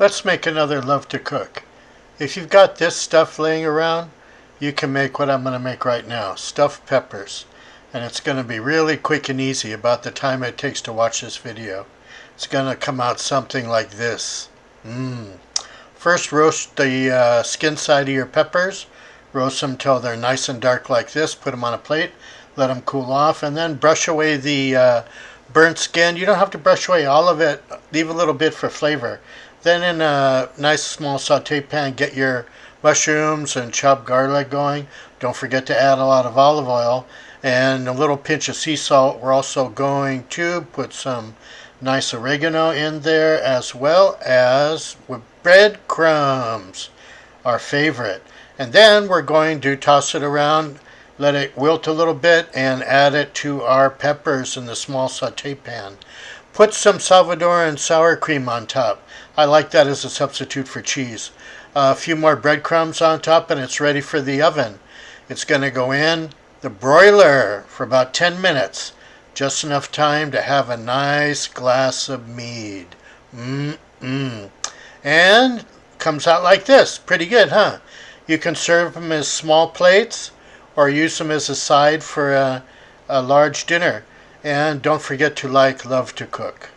Let's make another love to cook. If you've got this stuff laying around, you can make what I'm going to make right now, stuffed peppers. And it's going to be really quick and easy about the time it takes to watch this video. It's going to come out something like this. First, roast the skin side of your peppers. Roast them till they're nice and dark like this. Put them on a plate. Let them cool off. And then brush away the burnt skin. You don't have to brush away all of it. Leave a little bit for flavor. Then in a nice small saute pan, get your mushrooms and chopped garlic going. Don't forget to add a lot of olive oil and a little pinch of sea salt. We're also going to put some nice oregano in there, as well as with breadcrumbs, our favorite. And then we're going to toss it around, let it wilt a little bit, and add it to our peppers in the small saute pan. Put some Salvadoran sour cream on top. I like that as a substitute for cheese. A few more breadcrumbs on top and it's ready for the oven. It's going to go in the broiler for about 10 minutes. Just enough time to have a nice glass of mead. And comes out like this. Pretty good, huh? You can serve them as small plates or use them as a side for a large dinner. And don't forget to like, love to cook.